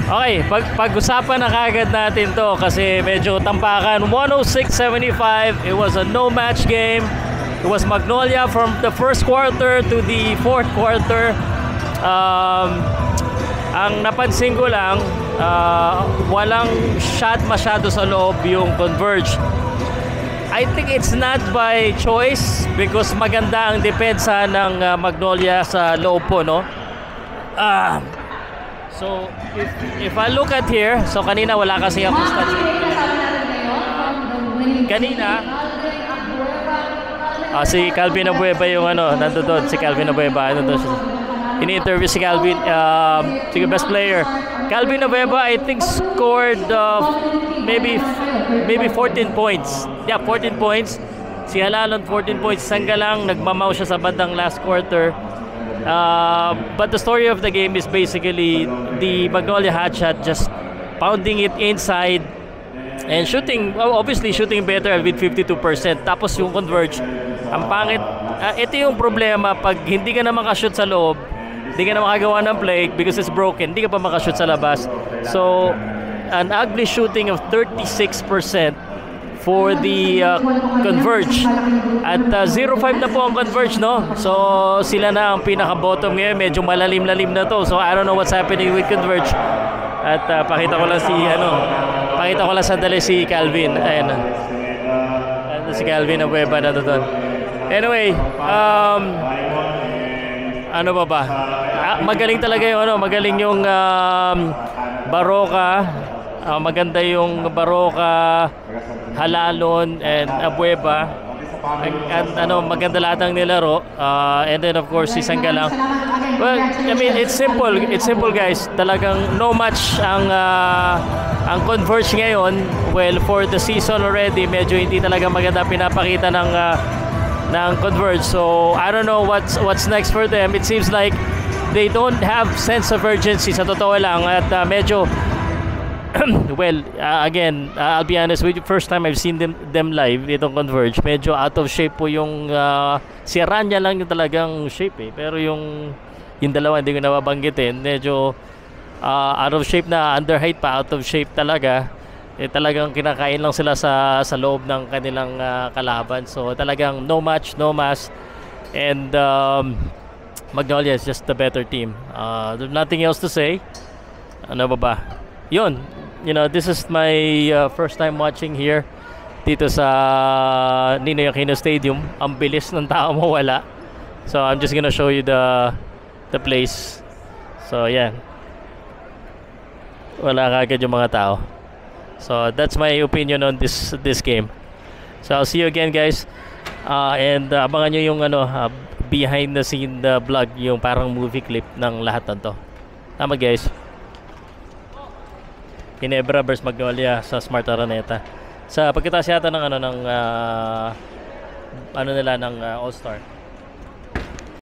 Okay, pag-usapan na kagad natin to kasi medyo tampakan. 106-75. It was a no-match game. It was Magnolia from the first quarter to the fourth quarter. Ang napansin ko lang, walang shot masyado sa loob yung Converge. I think it's not by choice because maganda ang depensa ng Magnolia sa loob po, no? So, if I look at here, so kanina wala kasi ako stats. Kanina, si Calvin Abueva yung nandoon, si Calvin Abueva, ini-interview si Calvin, si best player. Calvin Abueva, I think scored maybe 14 points. Yeah, 14 points. Si Halalon 14 points. Sanggalang nagmamaw siya sa bandang last quarter. But the story of the game is basically the Magnolia hotshot just pounding it inside and shooting, obviously shooting better with 52%. Tapos yung Converge, ang pangit. Ito yung problema pag hindi ka na makashoot sa loob, hindi ka na makagawa ng play because it's broken, hindi ka pa makashoot sa labas. So, an ugly shooting of 36% for the Converge. At 0-5 na po ang Converge, no? So, sila na ang pinaka-bottom ngayon. Medyo malalim-lalim na to. So, I don't know what's happening with Converge. At pakita ko lang sandali si Calvin. Ayan. Si Calvin Abueva na doon. Anyway, ano ba? Magaling talaga yung magaling yung Baroka. Maganda yung Baroka, Halalon, and Abueva. And maganda lahat ng nilaro. And then of course si Sanggalang. Well, I mean it's simple. It's simple, guys. Talagang no match ang Converge ngayon. Well, for the season already, medyo hindi talaga maganda pinapakita ng Converge. So I don't know what's next for them. It seems like they don't have sense of urgency sa totoo lang at medyo well, again, I'll be honest with you, first time I've seen them live, itong Converge, medyo out of shape po yung si Rania lang yung talagang shape pero yung dalawa hindi ko nababanggitin, medyo out of shape na, under height pa, out of shape talaga. Talagang kinakain lang sila sa loob ng kanilang kalaban. So talagang no match, no mass. And Magnolia is just the better team. There's nothing else to say. Ano ba? Yun. This is my first time watching here dito sa Ninoy Aquino Stadium. Ang bilis ng tao mawala. So I'm just gonna show you the place. So yan. Wala kagad yung mga tao. So that's my opinion on this game. So I'll see you again, guys. And abangan nyo yung behind the scene vlog, yung parang movie clip ng lahat ng to. Tama, guys. Ginebra versus Magnolia sa Smart Araneta. Sa pagkitaas yata ng ng All-Star.